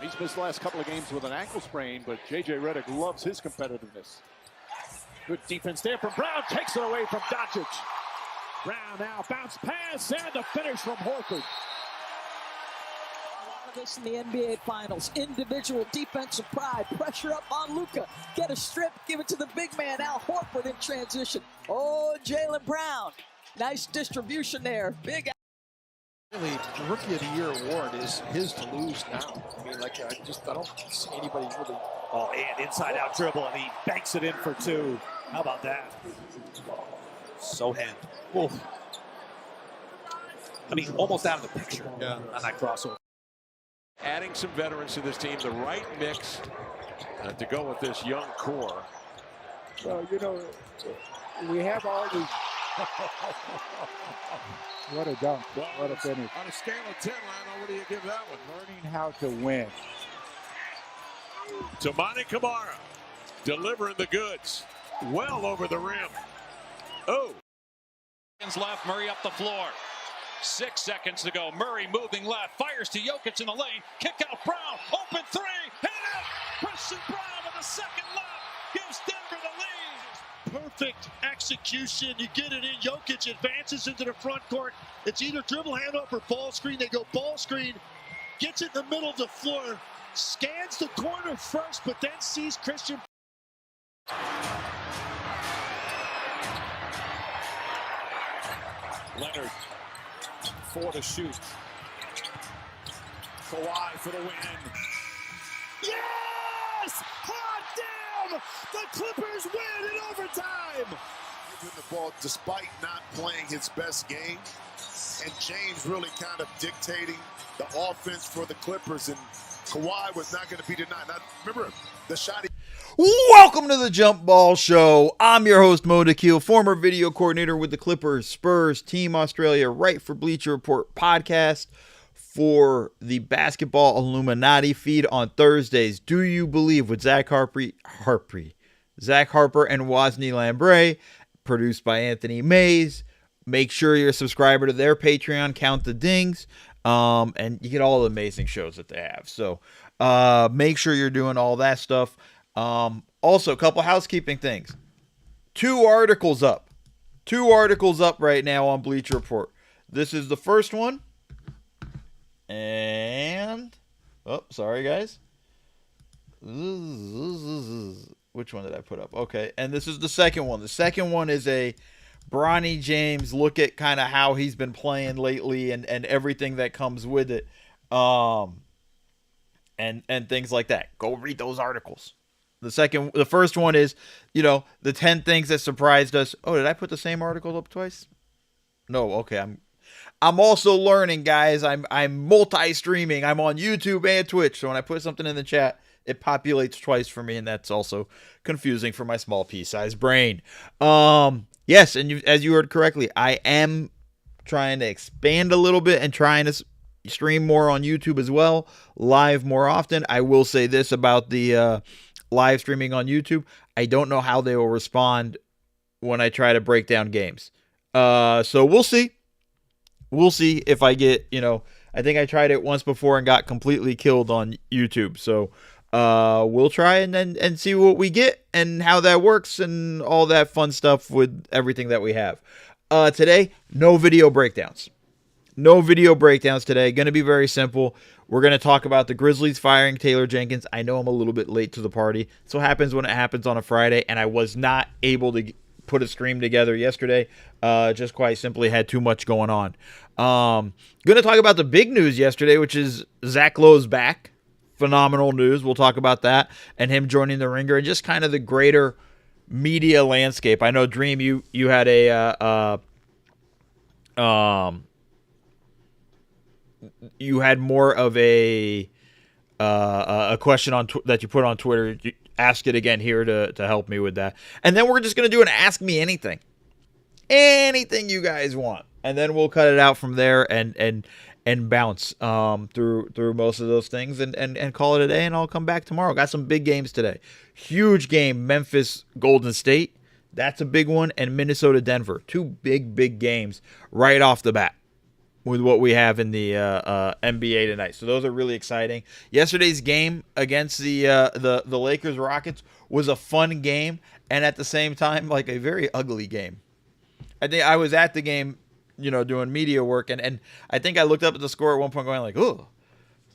He's missed the last couple of games with an ankle sprain, but J.J. Redick loves his competitiveness. Good defense there from Brown. Takes it away from Doncic. Brown now bounce pass and the finish from Horford. A lot of this in the NBA Finals. Individual defensive pride. Pressure up on Luka. Get a strip. Give it to the big man, Al Horford in transition. Oh, Jaylen Brown. Nice distribution there. Big. Really, the Rookie of the Year award is his to lose now. I mean, like, I don't see anybody really. Oh, and inside-out dribble, and he banks it in for two. How about that? Sochan. Oh. I mean, almost out of the picture on that crossover. Adding some veterans to this team, the right mix to go with this young core. Well, you know, we have all these. What a dunk. Well, what a finish. On a scale of 10, Lionel, what do you give that one? Learning how to win. Toumani Camara delivering the goods. Well over the rim. Oh. Left, Murray up the floor. 6 seconds to go. Murray moving left. Fires to Jokic in the lane. Kick out Brown. Open three. Hit it. Christian Brown with a second left. Gives Denver the lead. Perfect execution. You get it in. Jokic advances into the front court. It's either dribble handoff or ball screen. They go ball screen. Gets it in the middle of the floor. Scans the corner first, but then sees Christian. Leonard for the shoot. Kawhi for the win. Yes! Hot damn! The Clippers win in overtime! Giving the ball despite not playing his best game. And James really kind of dictating the offense for the Clippers. And Kawhi was not going to be denied. Now, remember, the shot he... Welcome to the Jump Ball Show. I'm your host, Mo Dakhil, former video coordinator with the Clippers, Spurs, Team Australia, Right for Bleacher Report podcast for the Basketball Illuminati feed on Thursdays. Do You Believe with Zach Harper and Wosny Lambre, produced by Anthony Mays. Make sure you're a subscriber to their Patreon, Count the Dings, and you get all the amazing shows that they have. So make sure you're doing all that stuff. Also, a couple housekeeping things. Two articles up right now on Bleacher Report. This is the first one. And, oh, sorry guys. Which one did I put up? Okay, and this is the second one. The second one is a Bronny James look at kind of how he's been playing lately and everything that comes with it. And things like that. Go read those articles. The first one is, the 10 things that surprised us. Oh, did I put the same article up twice? No, okay. I'm also learning, guys. I'm multi-streaming. I'm on YouTube and Twitch. So when I put something in the chat, it populates twice for me, and that's also confusing for my small pea-sized brain. Yes, and as you heard correctly, I am trying to expand a little bit and trying to stream more on YouTube as well, live more often. I will say this about the live streaming on YouTube. I don't know how they will respond when I try to break down games. So we'll see. We'll see if I get, I think I tried it once before and got completely killed on YouTube. So we'll try and see what we get and how that works and all that fun stuff with everything that we have. Today, no video breakdowns. No video breakdowns today. Going to be very simple. We're going to talk about the Grizzlies firing Taylor Jenkins. I know I'm a little bit late to the party. So it happens when it happens on a Friday, and I was not able to put a stream together yesterday. Just quite simply had too much going on. Going to talk about the big news yesterday, which is Zach Lowe's back. Phenomenal news. We'll talk about that and him joining the Ringer and just kind of the greater media landscape. I know, Dream, you had you had more of a question on that you put on Twitter. Ask it again here to help me with that. And then we're just going to do an Ask Me Anything. Anything you guys want. And then we'll cut it out from there and bounce through most of those things and call it a day, and I'll come back tomorrow. Got some big games today. Huge game, Memphis Golden State. That's a big one. And Minnesota Denver. Two big games right off the bat. with what we have in the NBA tonight. So those are really exciting. Yesterday's game against the Lakers Rockets was a fun game, and at the same time, like a very ugly game. I think I was at the game, doing media work, and I think I looked up at the score at one point going like, "Oh,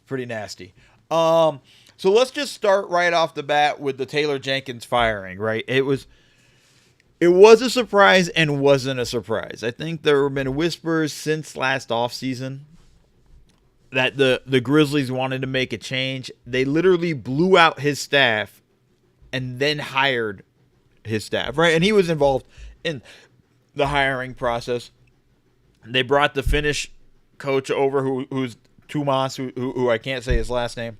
pretty nasty." So let's just start right off the bat with the Taylor Jenkins firing, right? It was a surprise and wasn't a surprise. I think there have been whispers since last offseason that the Grizzlies wanted to make a change. They literally blew out his staff and then hired his staff, right? And he was involved in the hiring process. They brought the Finnish coach over who's Tuomas, who I can't say his last name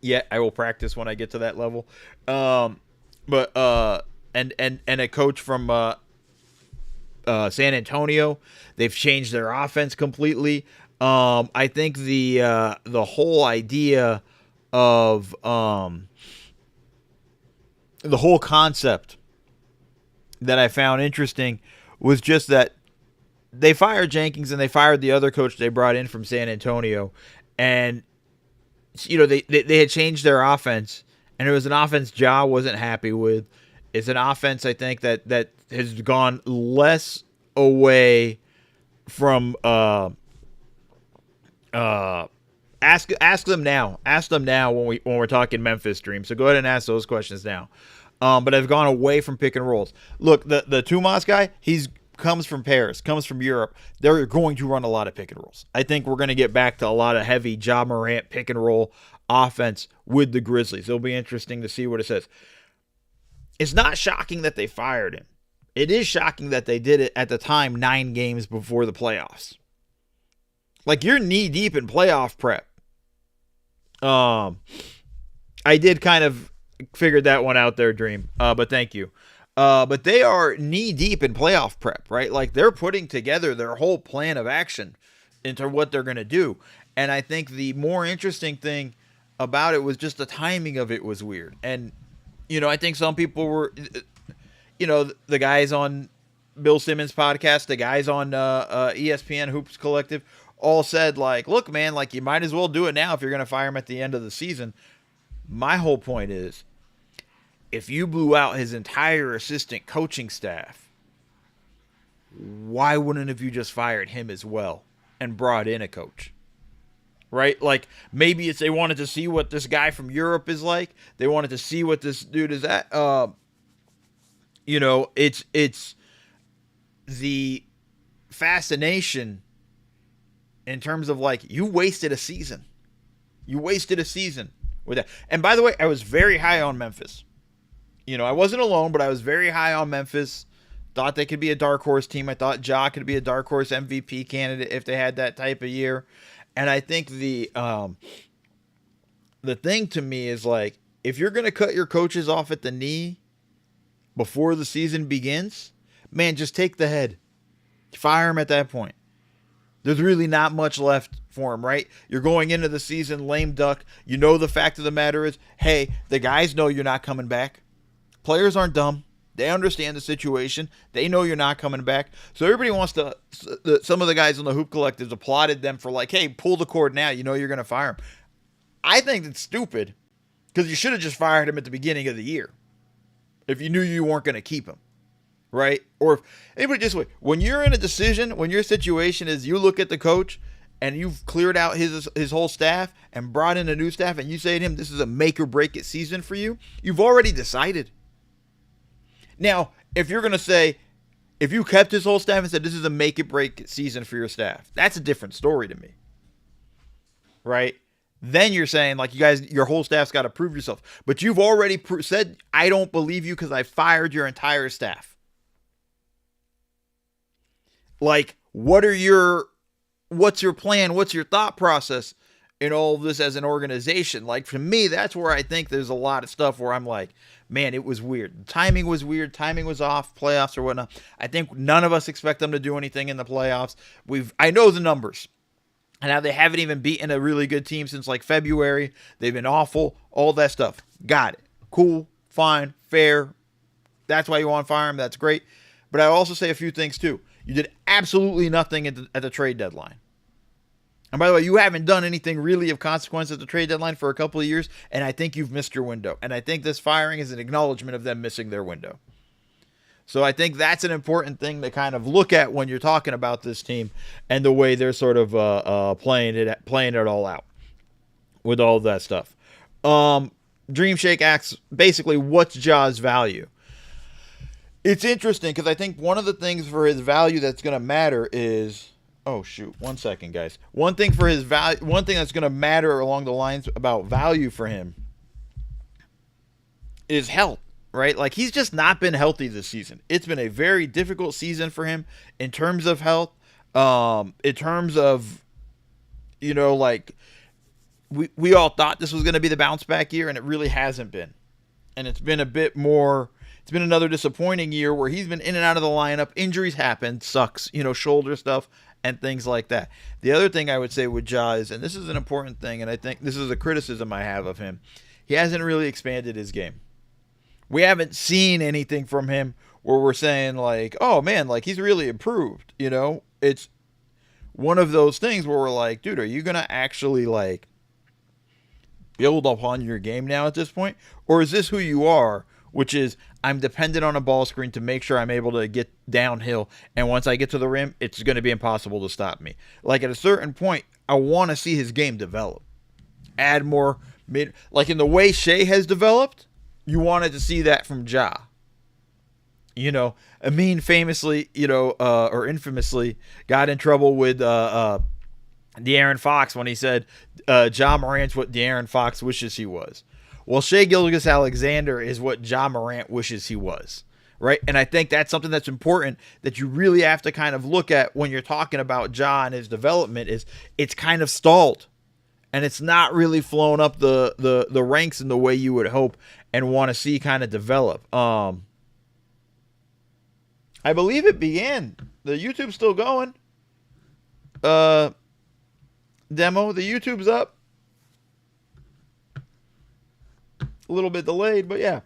yet. I will practice when I get to that level. And a coach from San Antonio. They've changed their offense completely. I think the whole idea of the whole concept that I found interesting was just that they fired Jenkins and they fired the other coach they brought in from San Antonio, and they had changed their offense, and it was an offense Ja wasn't happy with. It's an offense, I think, that has gone less away from ask them now. Ask them now when we're talking Memphis Dream. So go ahead and ask those questions now. But I've gone away from pick and rolls. Look, the Tuomas guy, comes from Paris, comes from Europe. They're going to run a lot of pick and rolls. I think we're going to get back to a lot of heavy Ja Morant pick and roll offense with the Grizzlies. It'll be interesting to see what it says. It's not shocking that they fired him. It is shocking that they did it at the time 9 games before the playoffs. Like, you're knee deep in playoff prep. I did kind of figure that one out there, Dream. But thank you. But they are knee deep in playoff prep, right? Like, they're putting together their whole plan of action into what they're going to do. And I think the more interesting thing about it was just the timing of it was weird. And, I think some people were, the guys on Bill Simmons' podcast, the guys on ESPN Hoops Collective, all said, like, look, man, like, you might as well do it now if you're going to fire him at the end of the season. My whole point is, if you blew out his entire assistant coaching staff, why wouldn't have you just fired him as well and brought in a coach? Right? Like, maybe it's they wanted to see what this guy from Europe is like. They wanted to see what this dude is at. It's the fascination in terms of, like, you wasted a season. You wasted a season with that. And by the way, I was very high on Memphis. I wasn't alone, but I was very high on Memphis. Thought they could be a dark horse team. I thought Ja could be a dark horse MVP candidate if they had that type of year. And I think the thing to me is, like, if you're going to cut your coaches off at the knee before the season begins, man, just take the head. Fire him at that point. There's really not much left for him, right? You're going into the season lame duck. The fact of the matter is, hey, the guys know you're not coming back. Players aren't dumb. They understand the situation. They know you're not coming back. So everybody wants to, some of the guys on the Hoop Collectives applauded them for, like, hey, pull the cord now. You're going to fire him. I think it's stupid because you should have just fired him at the beginning of the year if you knew you weren't going to keep him, right? Or if anybody this way, when you're in a decision, when your situation is you look at the coach and you've cleared out his whole staff and brought in a new staff and you say to him, this is a make or break it season for you, you've already decided. Now, if you're going to say, if you kept his whole staff and said this is a make it break season for your staff, that's a different story to me. Right? Then you're saying, like, you guys, your whole staff's got to prove yourself. But you've already said, I don't believe you because I fired your entire staff. Like, what's your plan? What's your thought process in all of this as an organization? Like, for me, that's where I think there's a lot of stuff where I'm like, man, it was weird. The timing was weird. Timing was off. Playoffs or whatnot. I think none of us expect them to do anything in the playoffs. I know the numbers. And now they haven't even beaten a really good team since, like, February. They've been awful. All that stuff. Got it. Cool. Fine. Fair. That's why you want to fire him. That's great. But I also say a few things, too. You did absolutely nothing at the trade deadline. And by the way, you haven't done anything really of consequence at the trade deadline for a couple of years, and I think you've missed your window. And I think this firing is an acknowledgement of them missing their window. So I think that's an important thing to kind of look at when you're talking about this team and the way they're sort of playing it all out with all of that stuff. Dream Shake asks, basically, what's Ja's value? It's interesting because I think one of the things for his value that's going to matter is... Oh, shoot. 1 second, guys. One thing for his value, one thing that's going to matter along the lines about value for him is health, right? Like, he's just not been healthy this season. It's been a very difficult season for him in terms of health, in terms of, you know, like, we all thought this was going to be the bounce back year, and it really hasn't been. And it's been a bit more... It's been another disappointing year where he's been in and out of the lineup. Injuries happen, sucks, you know, shoulder stuff and things like that. The other thing I would say with Ja is, and this is an important thing, and I think this is a criticism I have of him, he hasn't really expanded his game. We haven't seen anything from him where we're saying like, oh man, like he's really improved, you know? It's one of those things where we're like, dude, are you going to actually like build upon your game now at this point? Or is this who you are? Which is, I'm dependent on a ball screen to make sure I'm able to get downhill. And once I get to the rim, it's going to be impossible to stop me. Like at a certain point, I want to see his game develop. Add more mid. Like in the way Shea has developed, you wanted to see that from Ja. You know, Amin famously, you know, or infamously got in trouble with De'Aaron Fox when he said Ja Morant's what De'Aaron Fox wishes he was. Well, Shai Gilgeous-Alexander is what Ja Morant wishes he was, right? And I think that's something that's important that you really have to kind of look at when you're talking about Ja and his development is it's kind of stalled. And it's not really flown up the ranks in the way you would hope and want to see kind of develop. I believe it began. The YouTube's still going. Demo, the YouTube's up. A little bit delayed, but yeah.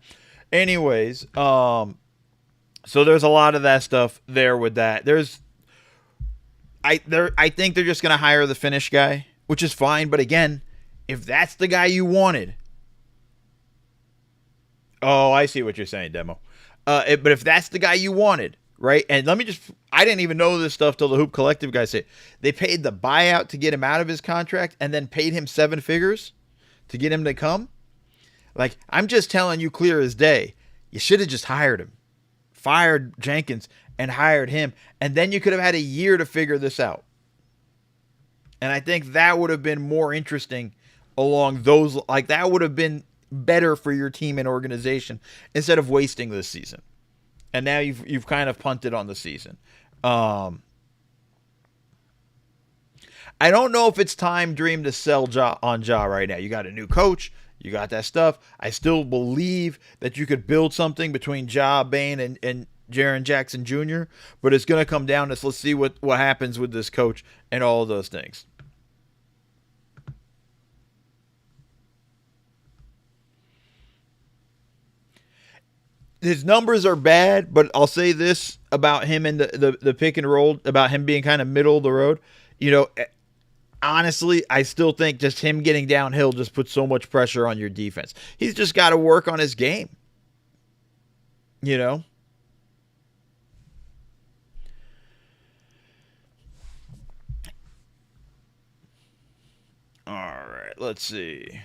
Anyways, so there's a lot of that stuff there with that. I think they're just gonna hire the Finnish guy, which is fine. But again, if that's the guy you wanted, oh, I see what you're saying, Demo. But if that's the guy you wanted, right? And I didn't even know this stuff till the Hoop Collective guy said they paid the buyout to get him out of his contract, and then paid him 7 figures to get him to come. Like, I'm just telling you clear as day, you should have just hired him. Fired Jenkins and hired him. And then you could have had a year to figure this out. And I think that would have been more interesting along those, like that would have been better for your team and organization instead of wasting this season. And now you've kind of punted on the season. I don't know if it's time, Dream, to sell Ja right now. You got a new coach. You got that stuff. I still believe that you could build something between Ja, Bane, and Jaren Jackson Jr., but it's going to come down to let's see what happens with this coach and all of those things. His numbers are bad, but I'll say this about him and the pick and roll, about him being kind of middle of the road. You know, honestly, I still think just him getting downhill just puts so much pressure on your defense. He's just got to work on his game. You know? All right, let's see.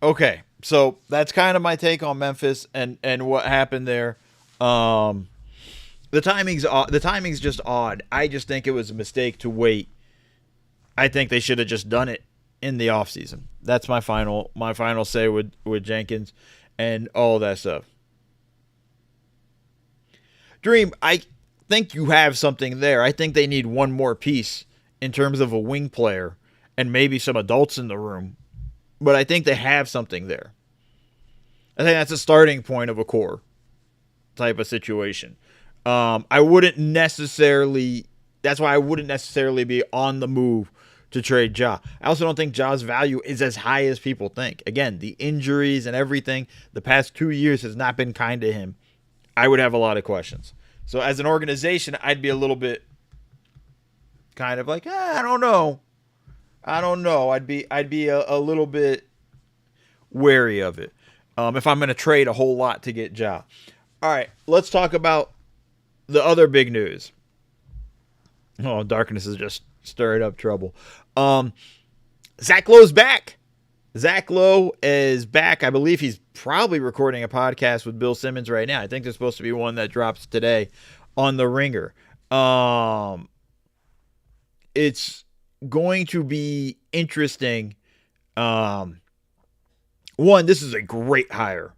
Okay, so that's kind of my take on Memphis and what happened there. The timing's just odd. I just think it was a mistake to wait. I think they should have just done it in the offseason. That's my final say with Jenkins and all that stuff. Dream, I think you have something there. I think they need one more piece in terms of a wing player and maybe some adults in the room. But I think they have something there. I think that's a starting point of a core type of situation. That's why I wouldn't necessarily be on the move to trade Ja. I also don't think Ja's value is as high as people think. Again, the injuries and everything, the past 2 years has not been kind to him. I would have a lot of questions. So as an organization, I'd be a little bit kind of like, I don't know. I'd be a little bit wary of it if I'm going to trade a whole lot to get Ja. All right, let's talk about the other big news. Oh, darkness is just stirring up trouble. Zach Lowe's back. Zach Lowe is back. I believe he's probably recording a podcast with Bill Simmons right now. I think there's supposed to be one that drops today on The Ringer. It's going to be interesting. One, this is a great hire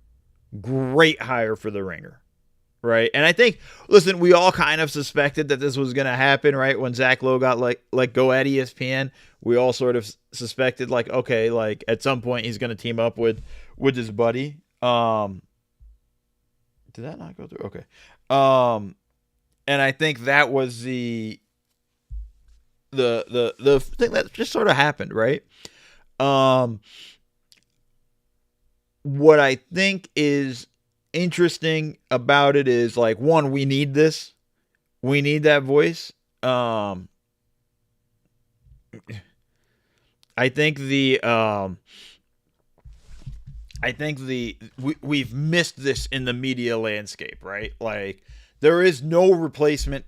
for The Ringer, right? And I think, listen, we all kind of suspected that this was going to happen, right? When Zach Lowe got like go at ESPN, we all sort of suspected like, okay, like at some point he's going to team up with his buddy. Did that not go through? Okay. And I think that was the thing that just sort of happened, right? What I think is interesting about it is like, one, we need this. We need that voice. I think we've missed this in the media landscape, right? Like there is no replacement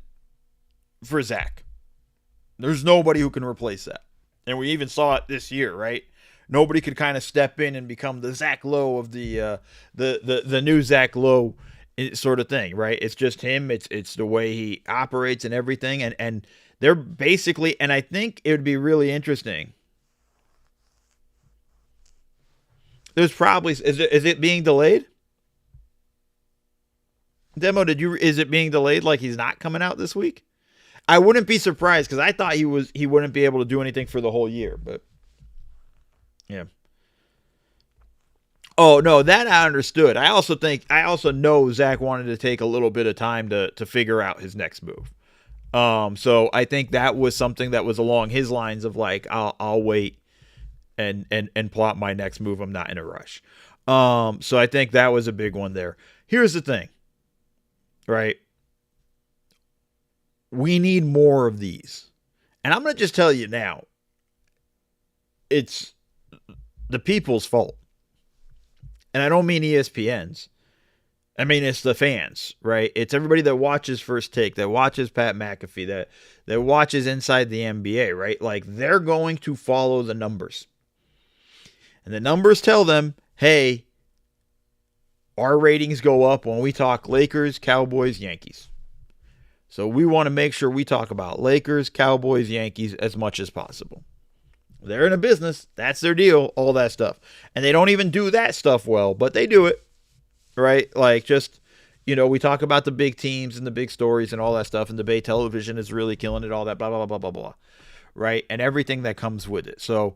for Zach. There's nobody who can replace that. And we even saw it this year, right? Nobody could kind of step in and become the Zach Lowe of the new Zach Lowe sort of thing, right? It's just him. It's the way he operates and everything. And they're basically, and I think it would be really interesting. There's probably, is it being delayed? Demo, is it being delayed like he's not coming out this week? I wouldn't be surprised because I thought he wouldn't be able to do anything for the whole year, but yeah. Oh no, that I understood. I also know Zach wanted to take a little bit of time to figure out his next move. So I think that was something that was along his lines of like, I'll wait and plot my next move. I'm not in a rush. So I think that was a big one there. Here's the thing, right? We need more of these. And I'm going to just tell you now, it's the people's fault. And I don't mean ESPN's. I mean, it's the fans, right? It's everybody that watches First Take, that watches Pat McAfee, that watches Inside the NBA, right? Like, they're going to follow the numbers. And the numbers tell them, hey, our ratings go up when we talk Lakers, Cowboys, Yankees. So we want to make sure we talk about Lakers, Cowboys, Yankees as much as possible. They're in a business. That's their deal, all that stuff. And they don't even do that stuff well, but they do it, right? Like just, we talk about the big teams and the big stories and all that stuff, and debate television is really killing it, all that, blah, blah, blah, blah, blah, right? And everything that comes with it. So,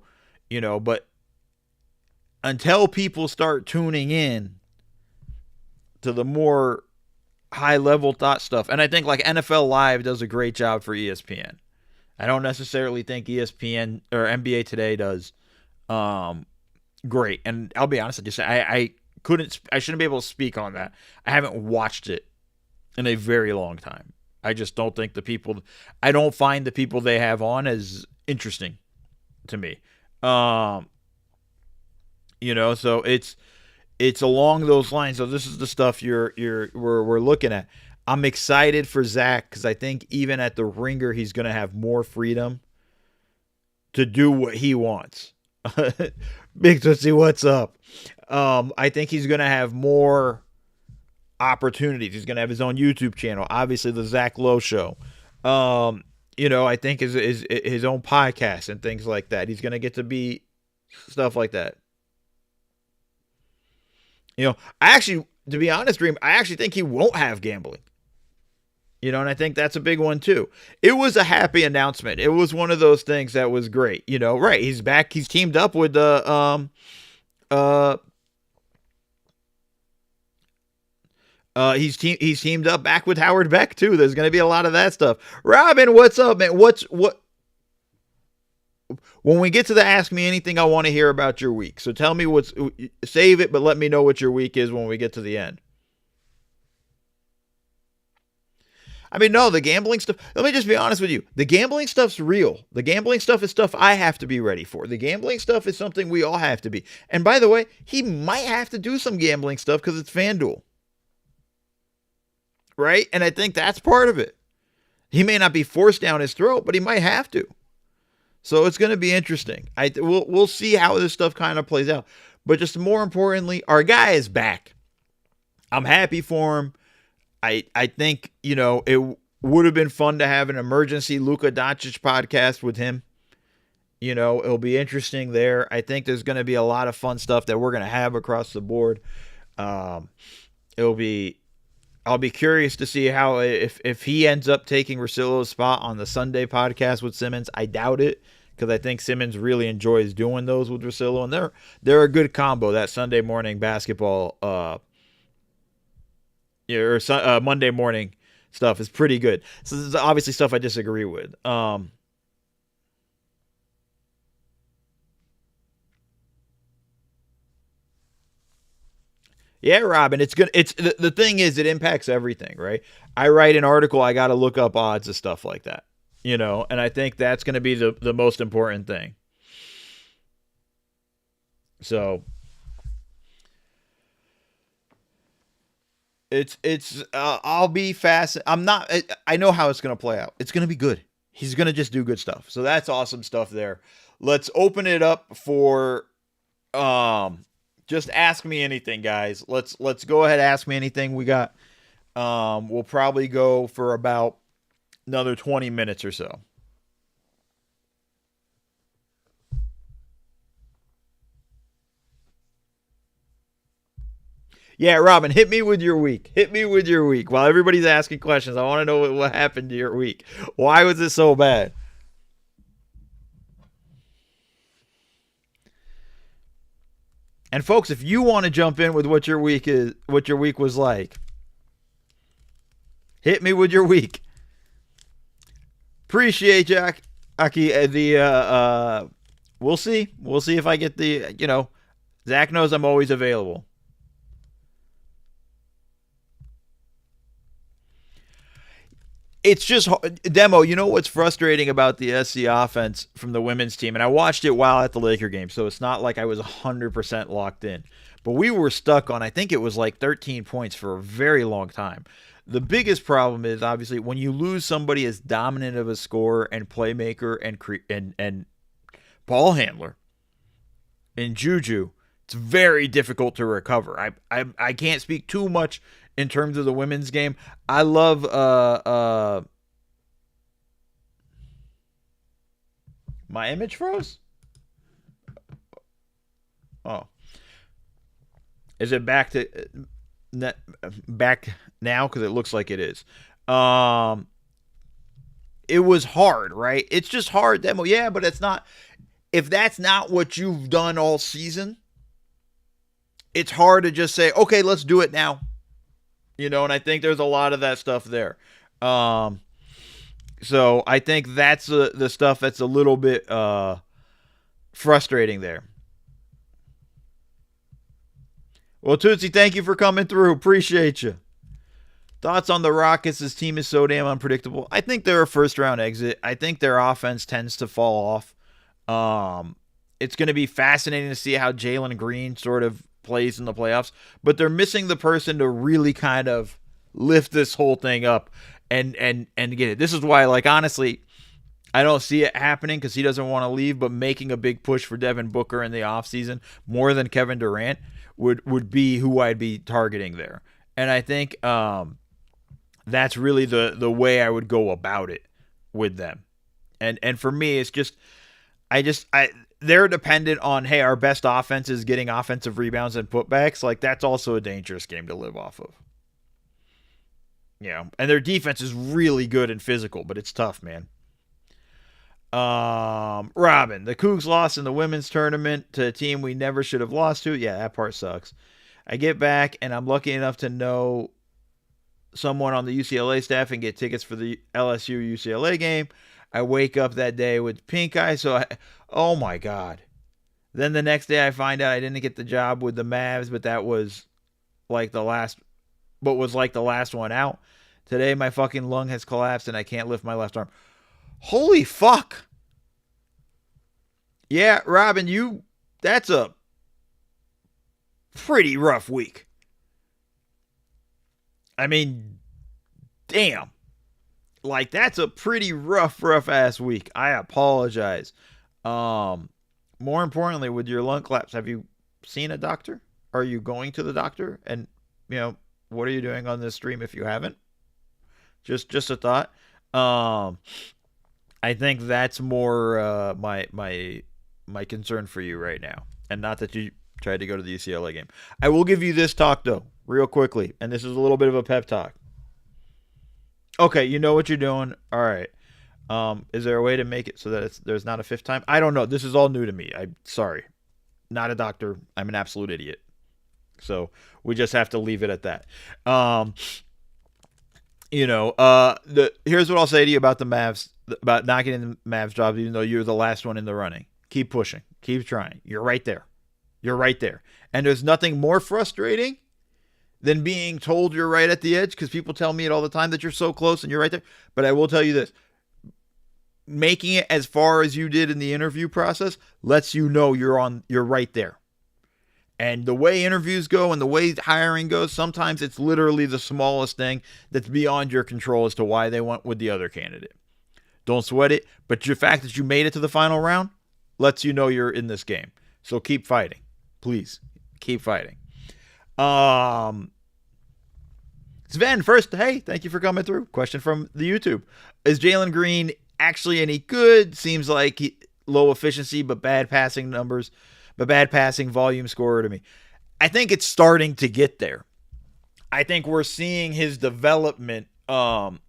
but until people start tuning in to the more high-level thought stuff, and I think like NFL Live does a great job for ESPN. I don't necessarily think ESPN or NBA Today does great. And I'll be honest, I shouldn't be able to speak on that. I haven't watched it in a very long time. I just don't think I don't find the people they have on as interesting to me. So it's along those lines. So this is the stuff we're looking at. I'm excited for Zach because I think even at the Ringer, he's going to have more freedom to do what he wants. Big Tootsie, what's up? I think he's going to have more opportunities. He's going to have his own YouTube channel. Obviously, the Zach Lowe Show. I think his own podcast and things like that. He's going to get to be stuff like that. I actually, to be honest, Dream, I actually think he won't have gambling. And I think that's a big one too. It was a happy announcement. It was one of those things that was great. Right. He's back. He's teamed up with the, he's teamed up back with Howard Beck too. There's going to be a lot of that stuff. Robin, what's up, man? When we get to the Ask Me Anything, I want to hear about your week. So tell me save it, but let me know what your week is when we get to the end. I mean, no, the gambling stuff, let me just be honest with you. The gambling stuff's real. The gambling stuff is stuff I have to be ready for. The gambling stuff is something we all have to be. And by the way, he might have to do some gambling stuff because it's FanDuel. Right? And I think that's part of it. He may not be forced down his throat, but he might have to. So it's going to be interesting. We'll see how this stuff kind of plays out. But just more importantly, our guy is back. I'm happy for him. I think, it would have been fun to have an emergency Luka Doncic podcast with him. It'll be interesting there. I think there's going to be a lot of fun stuff that we're going to have across the board. I'll be curious to see how if he ends up taking Russillo's spot on the Sunday podcast with Simmons. I doubt it, because I think Simmons really enjoys doing those with Russillo, and they're a good combo. That Sunday morning basketball Monday morning stuff is pretty good. So this is obviously stuff I disagree with. Yeah, Robin, it's good. The thing is, it impacts everything, right? I write an article, I got to look up odds of stuff like that, and I think that's going to be the most important thing. So I'll be fast. I know how it's going to play out. It's going to be good. He's going to just do good stuff. So that's awesome stuff there. Let's open it up for, just ask me anything, guys. Let's go ahead, ask me anything. We got, we'll probably go for about another 20 minutes or so. Yeah, Robin, hit me with your week. Hit me with your week. While everybody's asking questions, I want to know what happened to your week. Why was it so bad? And folks, if you want to jump in with what your week was like, hit me with your week. Appreciate Jack, Aki. We'll see. We'll see if I get the. Zach knows I'm always available. It's just Demo. You know what's frustrating about the SC offense from the women's team, and I watched it while at the Laker game, so it's not like I was 100% locked in. But we were stuck on, I think it was like 13 points for a very long time. The biggest problem is obviously when you lose somebody as dominant of a scorer and playmaker and ball handler in Juju, it's very difficult to recover. I can't speak too much in terms of the women's game. I love my image froze? Oh. Is it back now? Because it looks like it is. It was hard, right? It's just hard, Demo. Yeah, but it's not. If that's not what you've done all season, it's hard to just say, okay, let's do it now. And I think there's a lot of that stuff there. So I think that's the stuff that's a little bit frustrating there. Well, Tootsie, thank you for coming through. Appreciate you. Thoughts on the Rockets? This team is so damn unpredictable. I think they're a first-round exit. I think their offense tends to fall off. It's going to be fascinating to see how Jalen Green sort of plays in the playoffs, but they're missing the person to really kind of lift this whole thing up and get it. This is why, honestly, I don't see it happening because he doesn't want to leave, but making a big push for Devin Booker in the offseason more than Kevin Durant would be who I'd be targeting there. And I think that's really the way I would go about it with them. And for me, it's just they're dependent on, hey, our best offense is getting offensive rebounds and putbacks. That's also a dangerous game to live off of. And their defense is really good and physical, but it's tough, man. Robin, the Cougs lost in the women's tournament to a team we never should have lost to. Yeah, that part sucks. I get back, and I'm lucky enough to know someone on the UCLA staff and get tickets for the LSU-UCLA game. I wake up that day with pink eye, oh my God. Then the next day I find out I didn't get the job with the Mavs, but that was the last one out. Today my fucking lung has collapsed and I can't lift my left arm. Holy fuck. Yeah, Robin, that's a pretty rough week. I mean, damn. Like, that's a pretty rough ass week. I apologize. More importantly, with your lung collapse, have you seen a doctor? Are you going to the doctor? And, what are you doing on this stream if you haven't? Just a thought. I think that's more my concern for you right now. And not that you tried to go to the UCLA game. I will give you this talk, though, real quickly. And this is a little bit of a pep talk. Okay, you know what you're doing. All right. Is there a way to make it so that there's not a fifth time? I don't know. This is all new to me. I'm sorry. Not a doctor. I'm an absolute idiot. So we just have to leave it at that. Here's what I'll say to you about the Mavs, about not getting the Mavs job, even though you're the last one in the running. Keep pushing. Keep trying. You're right there. You're right there. And there's nothing more frustrating than being told you're right at the edge, because people tell me it all the time that you're so close and you're right there. But I will tell you this. Making it as far as you did in the interview process lets you know you're right there. And the way interviews go and the way hiring goes, sometimes it's literally the smallest thing that's beyond your control as to why they went with the other candidate. Don't sweat it, but the fact that you made it to the final round lets you know you're in this game. So keep fighting. Please, keep fighting. Sven, first, hey, thank you for coming through. Question from the YouTube. Is Jalen Green actually any good? Seems like low efficiency, but bad passing numbers, but bad passing volume scorer to me. I think it's starting to get there. I think we're seeing his development, over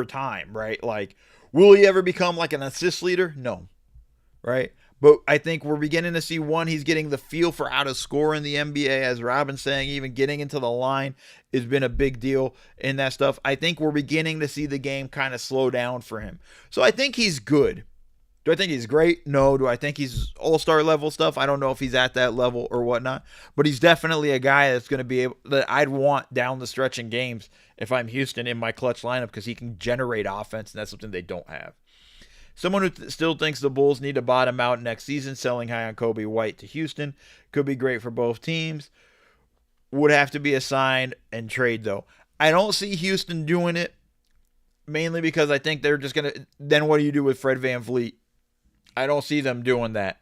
time, right? Like, will he ever become like an assist leader? No, right? But I think we're beginning to see, one, he's getting the feel for how to score in the NBA. As Robin's saying, even getting into the line has been a big deal in that stuff. I think we're beginning to see the game kind of slow down for him. So I think he's good. Do I think he's great? No. Do I think he's all-star level stuff? I don't know if he's at that level or whatnot. But he's definitely a guy that's going to be able, that I'd want down the stretch in games if I'm Houston in my clutch lineup, because he can generate offense, and that's something they don't have. Someone who still thinks the Bulls need to bottom out next season, selling high on Kobe White to Houston could be great for both teams. Would have to be a sign and trade, though. I don't see Houston doing it, mainly because I think they're just going to, then what do you do with Fred VanVleet? I don't see them doing that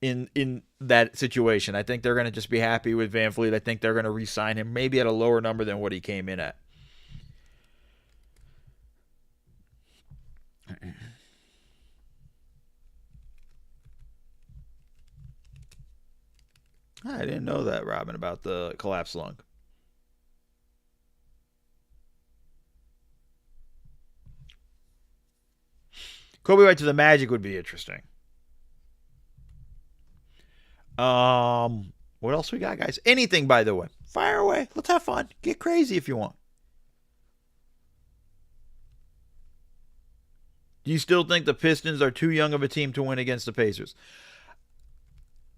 in that situation. I think they're going to just be happy with VanVleet. I think they're going to re-sign him, maybe at a lower number than what he came in at. I didn't know that, Robin, about the collapsed lung. Kobe White to the Magic would be interesting. What else we got, guys? Anything, by the way. Fire away. Let's have fun. Get crazy if you want. Do you still think the Pistons are too young of a team to win against the Pacers?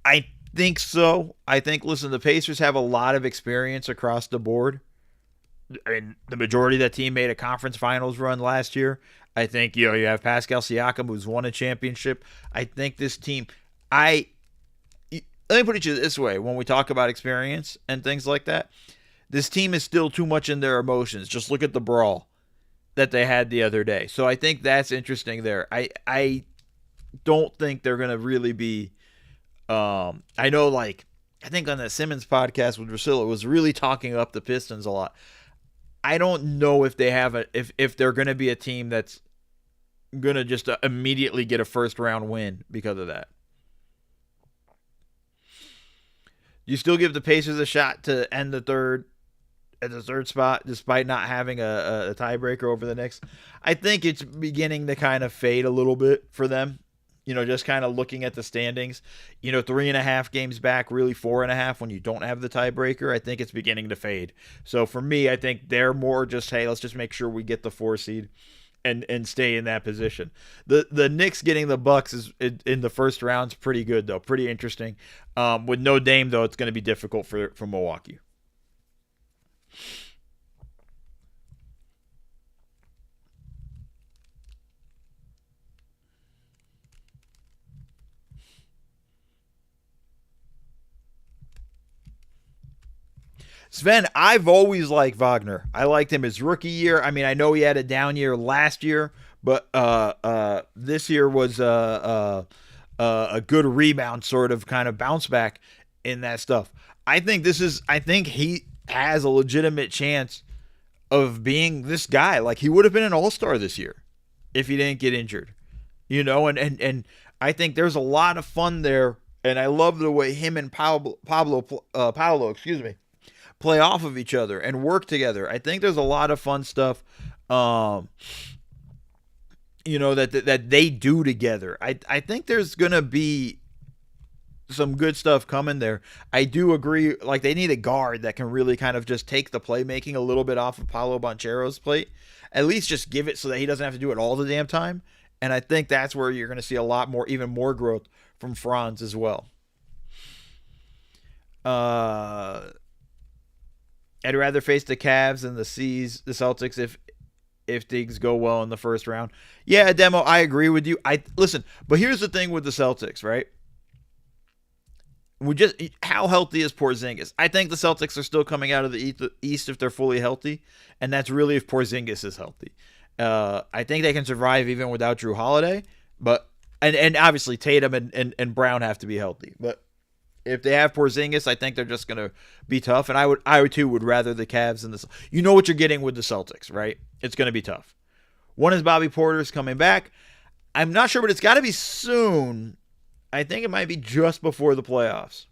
I think so. I think, listen, the Pacers have a lot of experience across the board. I mean, the majority of that team made a conference finals run last year. I think, you have Pascal Siakam, who's won a championship. I think this team, let me put it this way. When we talk about experience and things like that, this team is still too much in their emotions. Just look at the brawl that they had the other day. So I think that's interesting there. I don't think they're going to really be, I know, I think on the Simmons podcast with Drusilla was really talking up the Pistons a lot. I don't know if they have if they're going to be a team that's going to just immediately get a first round win because of that. You still give the Pacers a shot to end at the third spot, despite not having a tiebreaker over the Knicks. I think it's beginning to kind of fade a little bit for them. Just kind of looking at the standings, 3.5 games back, really 4.5 when you don't have the tiebreaker. I think it's beginning to fade. So for me, I think they're more just, hey, let's just make sure we get the 4 seed and stay in that position. The Knicks getting the Bucks is in the first round's pretty good, though. Pretty interesting. With no Dame, though, it's going to be difficult for Milwaukee. Sven, I've always liked Wagner. I liked him his rookie year. I mean, I know he had a down year last year, but this year was a good rebound, sort of kind of bounce back in that stuff. I think he has a legitimate chance of being this guy. Like, he would have been an all-star this year if he didn't get injured. You know, and I think there's a lot of fun there, and I love the way him and Paolo, play off of each other and work together. I think there's a lot of fun stuff, that they do together. I think there's gonna be some good stuff coming there. I do agree. Like, they need a guard that can really kind of just take the playmaking a little bit off of Paolo Banchero's plate. At least just give it so that he doesn't have to do it all the damn time. And I think that's where you're going to see a lot more, even more growth from Franz as well. I'd rather face the Cavs than the Celtics if things go well in the first round. Yeah, Demo, I agree with you. Listen, but here's the thing with the Celtics, right? How healthy is Porzingis? I think the Celtics are still coming out of the East if they're fully healthy, and that's really if Porzingis is healthy. I think they can survive even without Drew Holiday, but and obviously Tatum and Brown have to be healthy. But if they have Porzingis, I think they're just going to be tough. And I too would rather the Cavs than the. You know what you're getting with the Celtics, right? It's going to be tough. One is Bobby Porter's coming back. I'm not sure, but it's got to be soon. I think it might be just before the playoffs.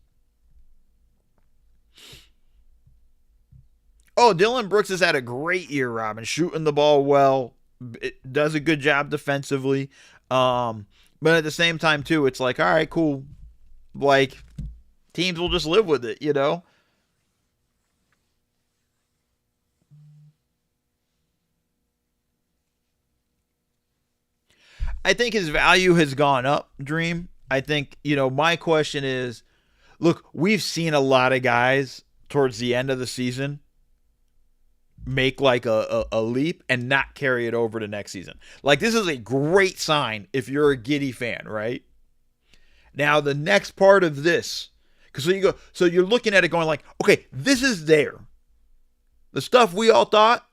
Oh, Dylan Brooks has had a great year, Robin. Shooting the ball well. It does a good job defensively. But at the same time, too, it's like, all right, cool. Like, teams will just live with it, you know? I think his value has gone up, Dream. I think, my question is, look, we've seen a lot of guys towards the end of the season make like a leap and not carry it over to next season. Like, this is a great sign if you're a Giddey fan, right? Now, the next part of this, so you're looking at it going like, okay, this is there. The stuff we all thought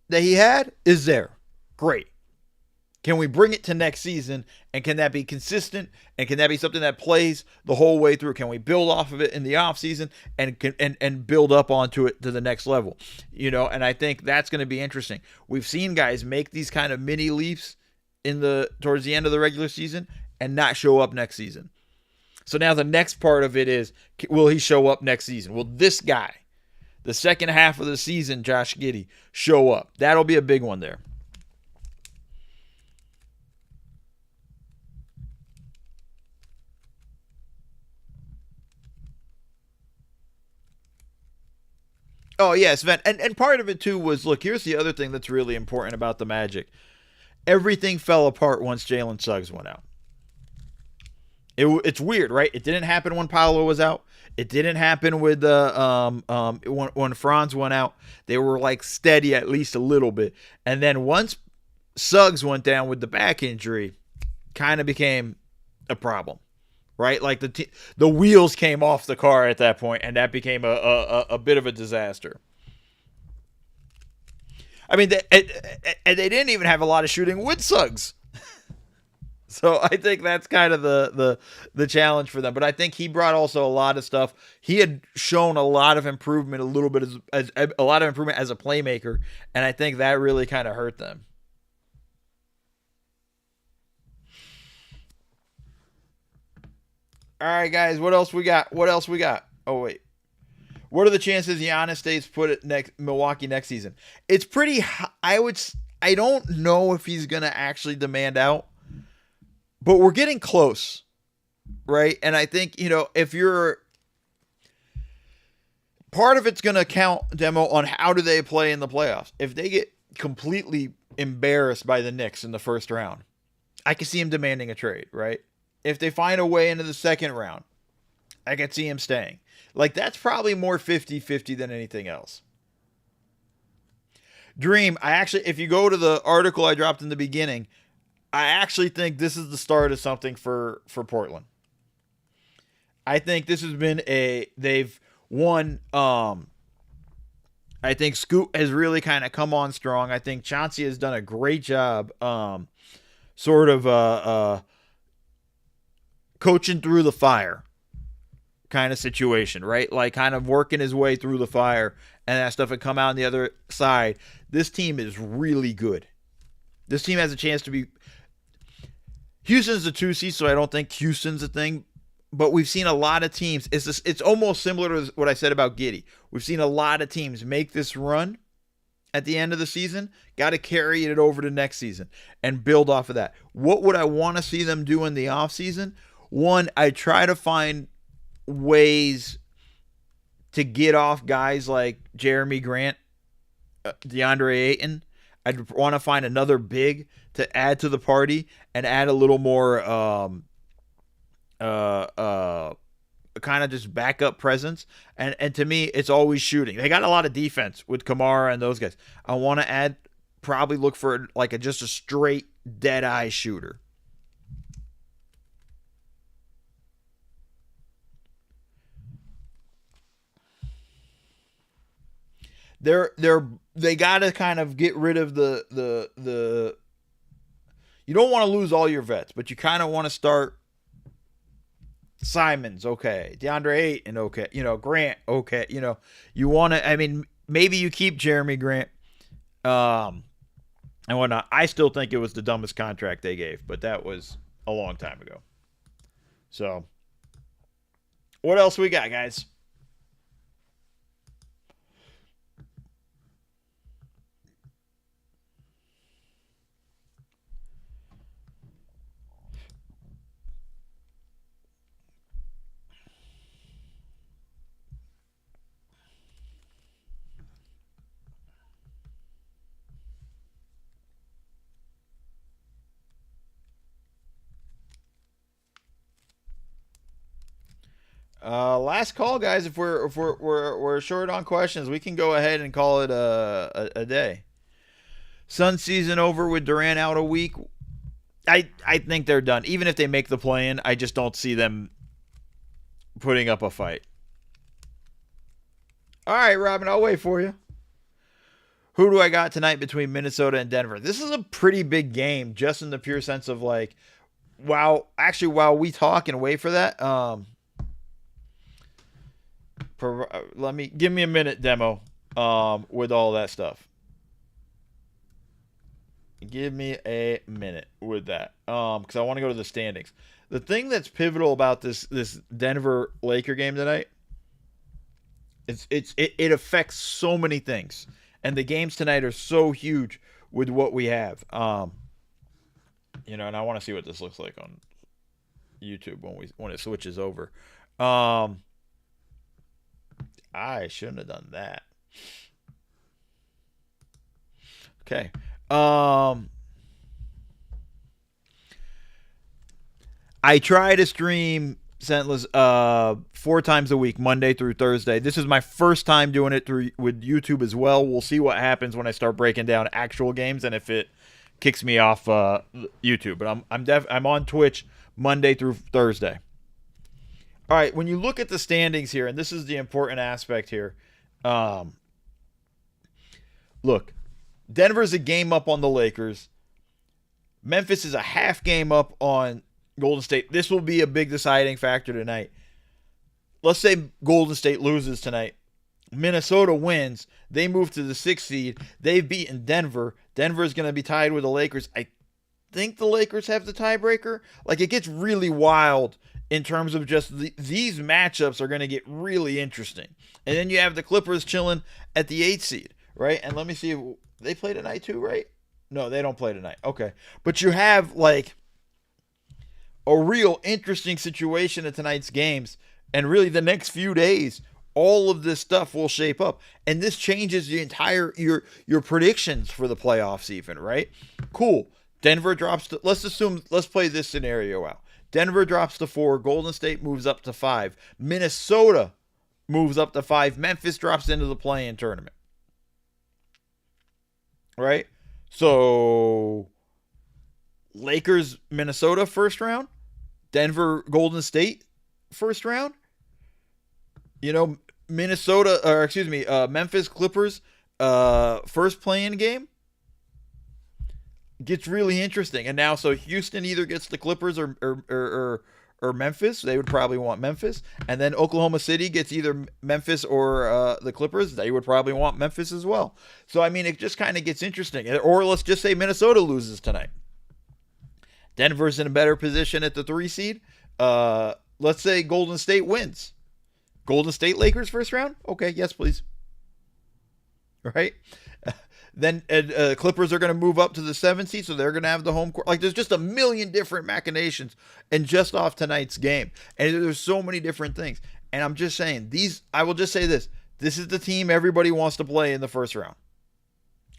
that he had is there. Great. Can we bring it to next season, and can that be consistent, and can that be something that plays the whole way through? Can we build off of it in the offseason and build up onto it to the next level? And I think that's going to be interesting. We've seen guys make these kind of mini leaps towards the end of the regular season and not show up next season. So now the next part of it is, will he show up next season? Will this guy, the second half of the season, Josh Giddey, show up? That'll be a big one there. Oh, yes, Sven. And part of it, too, was, look, here's the other thing that's really important about the Magic. Everything fell apart once Jalen Suggs went out. It's weird, right? It didn't happen when Paolo was out. It didn't happen with when Franz went out. They were, like, steady at least a little bit. And then once Suggs went down with the back injury, kind of became a problem. Right, like the wheels came off the car at that point, and that became a bit of a disaster. I mean, they didn't even have a lot of shooting with Suggs, so I think that's kind of the challenge for them. But I think he brought also a lot of stuff. He had shown a lot of improvement, as a lot of improvement as a playmaker, and I think that really kind of hurt them. All right, guys, what else we got? Oh, wait. What are the chances Giannis stays put at Milwaukee next season? It's pretty high. I don't know if he's going to actually demand out, but we're getting close, right? And I think, if you're part of it's going to count, Demo, on how do they play in the playoffs. If they get completely embarrassed by the Knicks in the first round, I can see him demanding a trade, right? If they find a way into the second round, I could see him staying. Like, that's probably more 50-50 than anything else. Dream, if you go to the article I dropped in the beginning, I actually think this is the start of something for Portland. I think this has been they've won I think Scoot has really kind of come on strong. I think Chauncey has done a great job sort of coaching through the fire kind of situation, right? Like kind of working his way through the fire and that stuff and come out on the other side. This team is really good. This team has a chance to be... Houston's a 2 seed, so I don't think Houston's a thing. But we've seen a lot of teams. It's almost similar to what I said about Giddey. We've seen a lot of teams make this run at the end of the season. Got to carry it over to next season and build off of that. What would I want to see them do in the offseason? One, I try to find ways to get off guys like Jeremy Grant, DeAndre Ayton. I'd want to find another big to add to the party and add a little more kind of just backup presence. And to me, it's always shooting. They got a lot of defense with Kamara and those guys. I want to probably look for like just a straight dead eye shooter. They got to kind of get rid of the you don't want to lose all your vets, but you kind of want to start Simons, okay. DeAndre Ayton, okay. Grant, okay. You want to, maybe you keep Jeremy Grant and whatnot. I still think it was the dumbest contract they gave, but that was a long time ago. So, what else we got, guys? Last call, guys. If we're short on questions, we can go ahead and call it a day. Suns season over with Durant out a week. I think they're done. Even if they make the play-in, I just don't see them putting up a fight. All right, Robin, I'll wait for you. Who do I got tonight between Minnesota and Denver? This is a pretty big game, just in the pure sense of like, while we talk and wait for that, give me a minute, demo, with all that stuff. Give me a minute with that, because I want to go to the standings. The thing that's pivotal about this Denver Laker game tonight, it affects so many things, and the games tonight are so huge with what we have. And I want to see what this looks like on YouTube when it switches over. I shouldn't have done that. Okay. I try to stream Sentless 4 times a week, Monday through Thursday. This is my first time doing it with YouTube as well. We'll see what happens when I start breaking down actual games and if it kicks me off YouTube. But I'm on Twitch Monday through Thursday. All right, when you look at the standings here, and this is the important aspect here. Look, Denver's a game up on the Lakers. Memphis is a half game up on Golden State. This will be a big deciding factor tonight. Let's say Golden State loses tonight. Minnesota wins. They move to the 6th seed. They've beaten Denver. Denver is going to be tied with the Lakers. I think the Lakers have the tiebreaker. Like, it gets really wild in terms of just these matchups are going to get really interesting. And then you have the Clippers chilling at the 8th seed, right? And let me see if they play tonight too, right? No, they don't play tonight. Okay. But you have like a real interesting situation at tonight's games, and really the next few days, all of this stuff will shape up. And this changes the entire your predictions for the playoffs even, right? Cool. Denver drops to, let's play this scenario out. Denver drops to 4. Golden State moves up to 5. Minnesota moves up to 5. Memphis drops into the play-in tournament. Right? So, Lakers, Minnesota, first round. Denver, Golden State, first round. Memphis Clippers first play-in game gets really interesting. And now, so Houston either gets the Clippers or Memphis. They would probably want Memphis. And then Oklahoma City gets either Memphis or the Clippers. They would probably want Memphis as well. So, I mean, it just kind of gets interesting. Or let's just say Minnesota loses tonight. Denver's in a better position at the 3 seed. Let's say Golden State wins. Golden State Lakers first round? Okay, yes, please. Right? Then Clippers are going to move up to the 7th seed, so they're going to have the home court. Like, there's just a million different machinations, and just off tonight's game. And there's so many different things. And I'm just saying, I will just say this. This is the team everybody wants to play in the first round.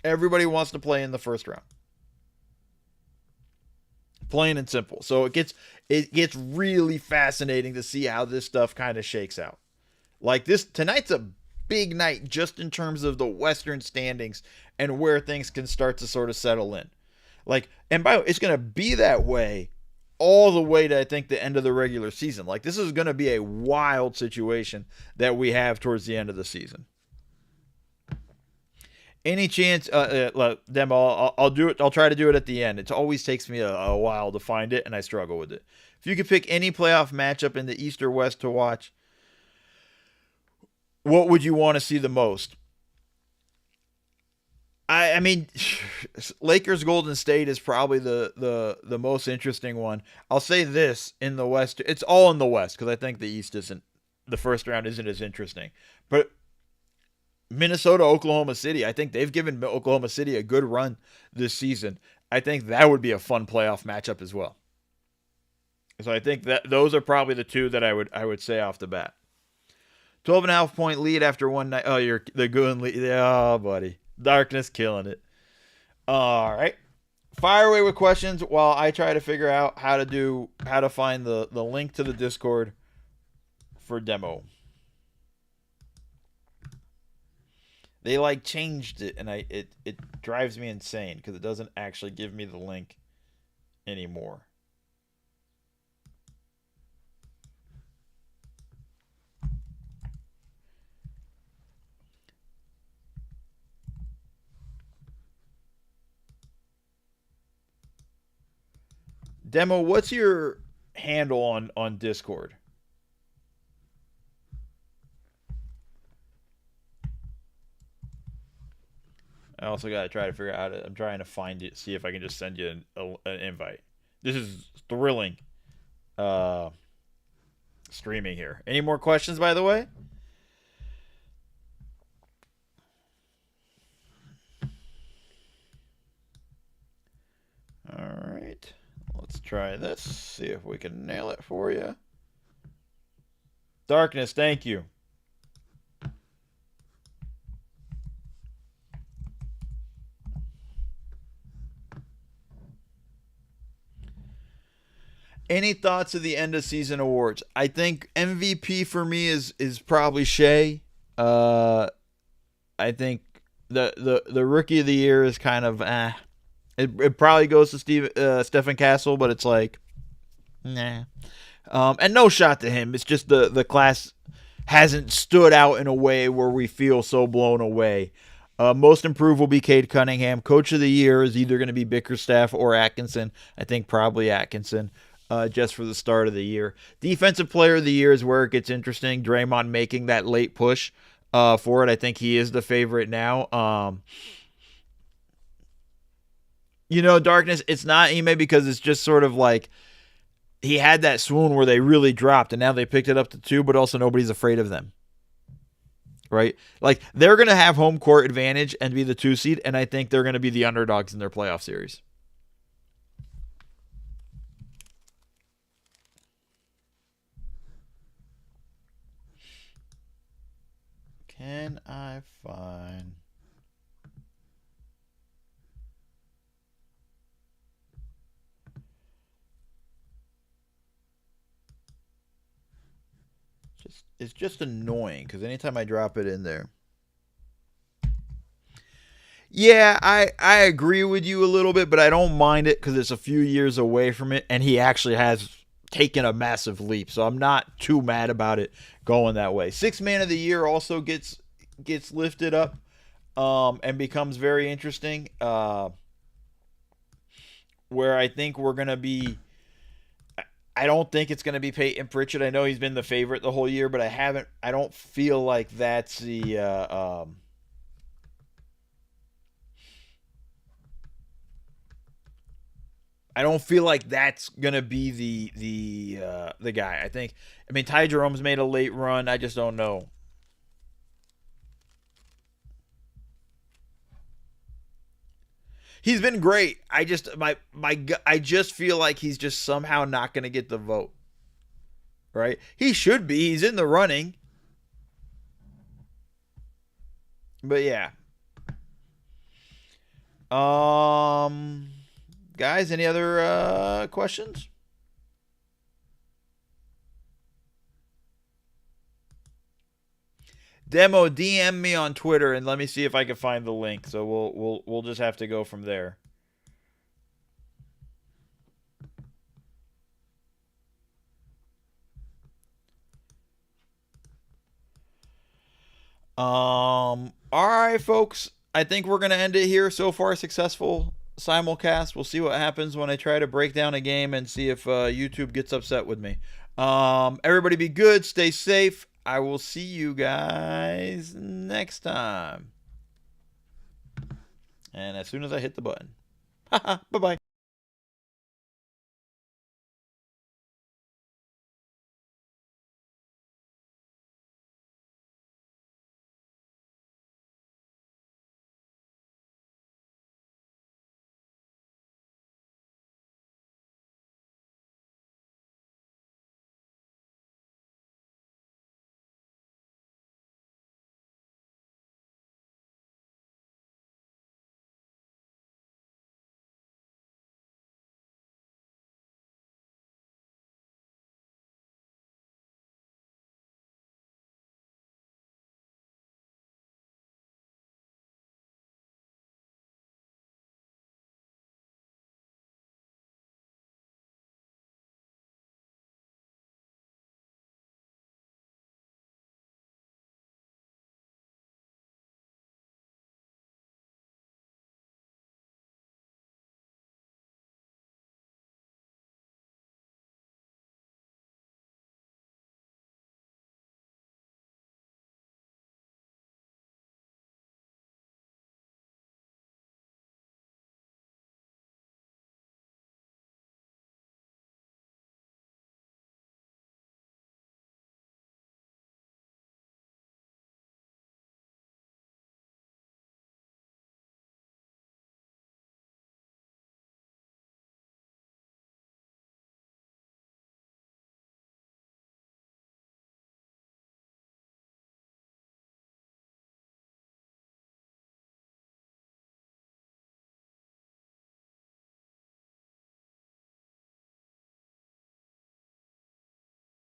Everybody wants to play in the first round. Plain and simple. So it gets really fascinating to see how this stuff kind of shakes out. Like tonight's a big night just in terms of the Western standings and where things can start to sort of settle in. Like, and by the way, it's going to be that way all the way to, I think, the end of the regular season. Like, this is going to be a wild situation that we have towards the end of the season. Any chance, Demo, I'll do it. I'll try to do it at the end. It always takes me a while to find it, and I struggle with it. If you could pick any playoff matchup in the East or West to watch, what would you want to see the most? I mean, Lakers Golden State is probably the most interesting one. I'll say this in the West. It's all in the West because I think the East isn't, the first round isn't as interesting. But Minnesota, Oklahoma City, I think they've given Oklahoma City a good run this season. I think that would be a fun playoff matchup as well. So I think that those are probably the two that I would say off the bat. 12.5 point lead after one night. Oh, you're the good lead. Oh, buddy. Darkness killing it. All right. Fire away with questions while I try to figure out how to find the link to the Discord for Demo. They changed it, and it drives me insane because it doesn't actually give me the link anymore. Demo, what's your handle on Discord? I also got to try to figure out I'm trying to find it, see if I can just send you an invite. This is thrilling streaming here. Any more questions, by the way? All right. Let's try this. See if we can nail it for you. Darkness, thank you. Any thoughts of the end of season awards? I think MVP for me is probably Shea. I think the rookie of the year is kind of It probably goes to Stephen Castle, but it's nah. And no shot to him. It's just the class hasn't stood out in a way where we feel so blown away. Most improved will be Cade Cunningham. Coach of the year is either going to be Bickerstaff or Atkinson. I think probably Atkinson. Just for the start of the year. Defensive player of the year is where it gets interesting. Draymond making that late push for it. I think he is the favorite now. Darkness, it's not Ime because it's just sort of he had that swoon where they really dropped and now they picked it up to 2, but also nobody's afraid of them. Right? They're going to have home court advantage and be the 2 seed, and I think they're going to be the underdogs in their playoff series. Can I find... It's just annoying because anytime I drop it in there. Yeah, I agree with you a little bit, but I don't mind it because it's a few years away from it, and he actually has taken a massive leap. So I'm not too mad about it going that way. Sixth man of the year also gets lifted up and becomes very interesting. Where I think we're going to be, I don't think it's going to be Peyton Pritchard. I know he's been the favorite the whole year, but I don't feel like that's the, I don't feel like that's going to be the guy. I mean, Ty Jerome's made a late run. I just don't know. He's been great. I just feel like he's just somehow not going to get the vote. Right? He should be. He's in the running. But yeah. Guys, any other questions? Demo, DM me on Twitter and let me see if I can find the link. So we'll just have to go from there. All right, folks. I think we're gonna end it here. So far, successful simulcast. We'll see what happens when I try to break down a game and see if YouTube gets upset with me. Everybody be good. Stay safe. I will see you guys next time. And as soon as I hit the button. Bye-bye.